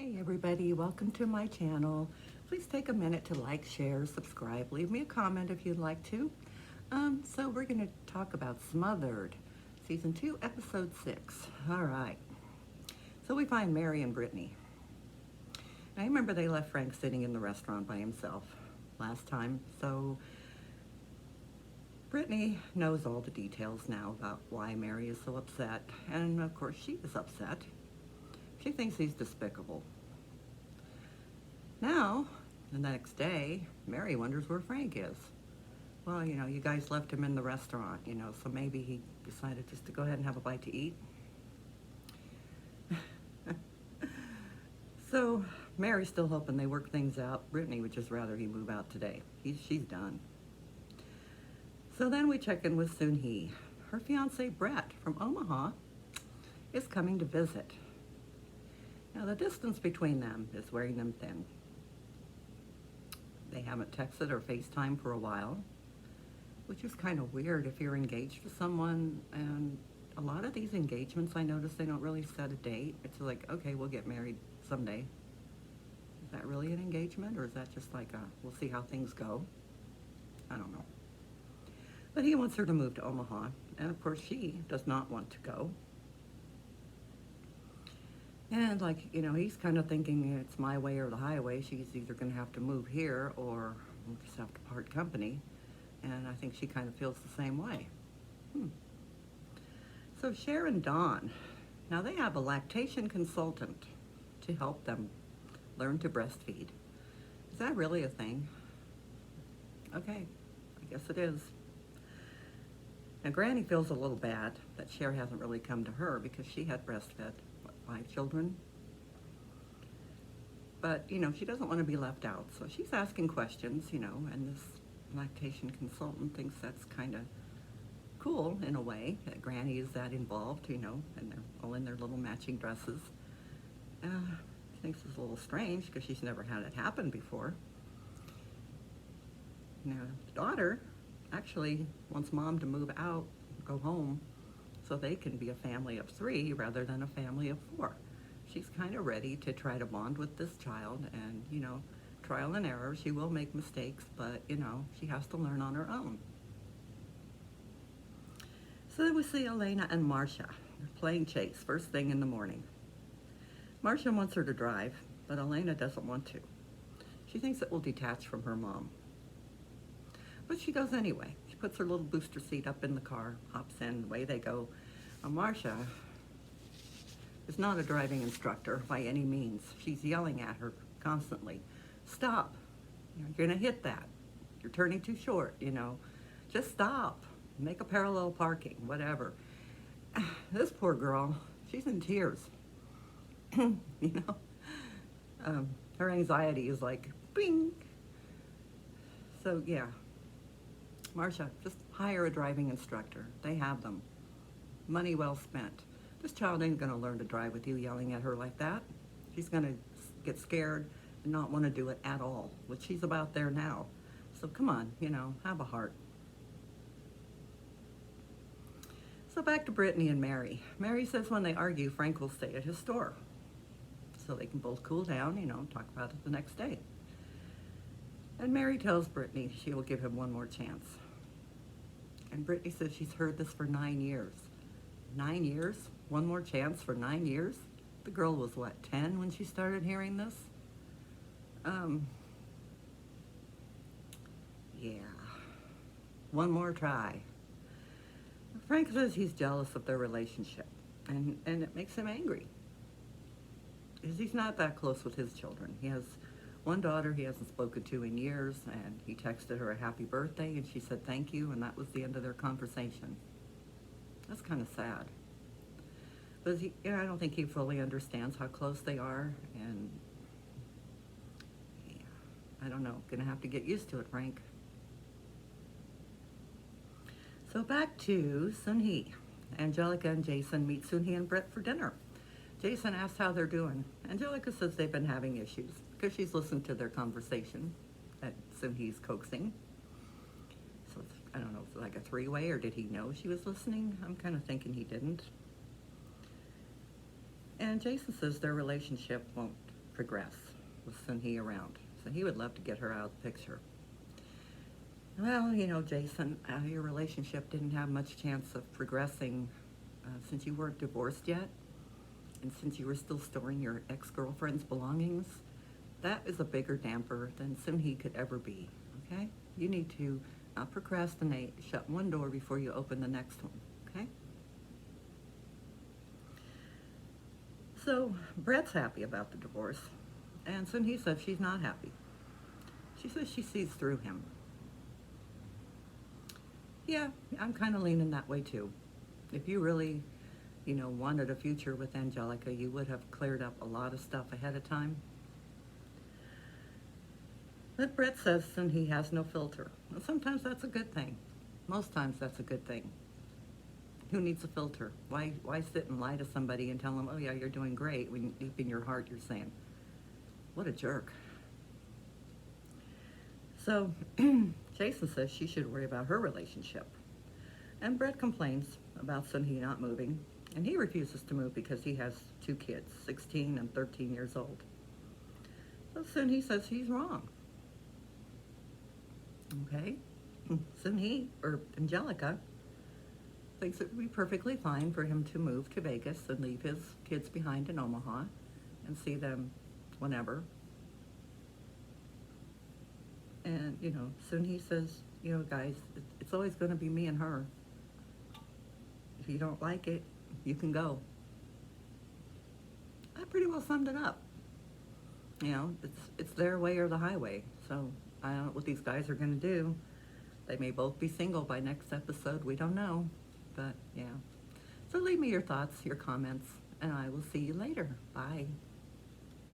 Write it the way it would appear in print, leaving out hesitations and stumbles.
Hey everybody, welcome to my channel. Please take a minute to like, share, subscribe, leave me a comment if you'd like to. So we're going to talk about Smothered, Season 2, Episode 6. All right. So we find Mary and Brittany. I remember they left Frank sitting in the restaurant by himself last time. So Brittany knows all the details now about why Mary is so upset. And of course she is upset. She thinks he's despicable. Now, the next day, Mary wonders where Frank is. Well, you guys left him in the restaurant, so maybe he decided just to go ahead and have a bite to eat. So, Mary's still hoping they work things out. Brittany would just rather he move out today. She's done. So then we check in with Soon Hee. Her fiance, Brett, from Omaha, is coming to visit. Now, the distance between them is wearing them thin. They haven't texted or FaceTimed for a while, which is kind of weird if you're engaged to someone. And a lot of these engagements, I notice they don't really set a date. It's like, okay, we'll get married someday. Is that really an engagement, or is that just like we'll see how things go? I don't know. But he wants her to move to Omaha, and of course she does not want to go. And he's kind of thinking it's my way or the highway. She's either going to have to move here or we'll just have to part company. And I think she kind of feels the same way. So Cher and Dawn, now they have a lactation consultant to help them learn to breastfeed. Is that really a thing? Okay, I guess it is. Now Granny feels a little bad that Cher hasn't really come to her because she had breastfed 5 children. But, she doesn't want to be left out. So she's asking questions, and this lactation consultant thinks that's kind of cool in a way, that Granny is that involved, and they're all in their little matching dresses. She thinks it's a little strange because she's never had it happen before. Now, daughter actually wants mom to move out, go home, so they can be a family of 3 rather than a family of 4. She's kind of ready to try to bond with this child, and, trial and error. She will make mistakes, but, she has to learn on her own. So then we see Elena and Marcia. They're playing chase first thing in the morning. Marcia wants her to drive, but Elena doesn't want to. She thinks it will detach from her mom. But she does anyway. She puts her little booster seat up in the car, hops in, away they go. Marcia is not a driving instructor by any means. She's yelling at her constantly. Stop. You're going to hit that. You're turning too short, Just stop. Make a parallel parking, whatever. This poor girl, she's in tears. Her anxiety is like, bing. So, yeah. Marcia, just hire a driving instructor. They have them. Money well spent. This child ain't going to learn to drive with you yelling at her like that. She's going to get scared and not want to do it at all, which she's about there now. So come on, have a heart. So back to Brittany and Mary. Mary says when they argue, Frank will stay at his store. So they can both cool down, talk about it the next day. And Mary tells Brittany she will give him one more chance. And Brittany says she's heard this for 9 years. 9 years? One more chance for 9 years? The girl was, 10 when she started hearing this? Yeah. One more try. Frank says he's jealous of their relationship. And it makes him angry. Because he's not that close with his children. He has one daughter he hasn't spoken to in years, and he texted her a happy birthday, and she said thank you, and that was the end of their conversation. That's kind of sad. But I don't think he fully understands how close they are, and yeah, I don't know. Gonna have to get used to it, Frank. So back to Soon Hee. Angelica and Jason meet Soon Hee and Brett for dinner. Jason asks how they're doing. Angelica says they've been having issues because she's listened to their conversation that Soon Hee's coaxing. So I don't know if it's like a 3-way, or did he know she was listening? I'm kind of thinking he didn't. And Jason says their relationship won't progress with Sun-hee around. So he would love to get her out of the picture. Well, Jason, your relationship didn't have much chance of progressing since you weren't divorced yet, and since you were still storing your ex-girlfriend's belongings. That is a bigger damper than Sun-hee could ever be, okay? You need to not procrastinate, shut one door before you open the next one, okay? So Brett's happy about the divorce, and Sun-hee says she's not happy. She says she sees through him. Yeah, I'm kind of leaning that way too. If you really, wanted a future with Angelica, you would have cleared up a lot of stuff ahead of time. But Brett says Sun-hee has no filter. And sometimes that's a good thing. Most times that's a good thing. Who needs a filter? Why sit and lie to somebody and tell them, oh yeah, you're doing great, when deep in your heart you're saying, what a jerk. So Jason says she should worry about her relationship. And Brett complains about Sun-hee not moving, and he refuses to move because he has two kids, 16 and 13 years old. So Sun-hee says he's wrong. Okay? Sun-hee, or Angelica, thinks it would be perfectly fine for him to move to Vegas and leave his kids behind in Omaha and see them whenever. And, Sun-hee says, guys, it's always going to be me and her. If you don't like it, you can go. I pretty well summed it up. It's their way or the highway. So I don't know what these guys are going to do. They may both be single by next episode. We don't know. But, yeah. So leave me your thoughts, your comments, and I will see you later. Bye.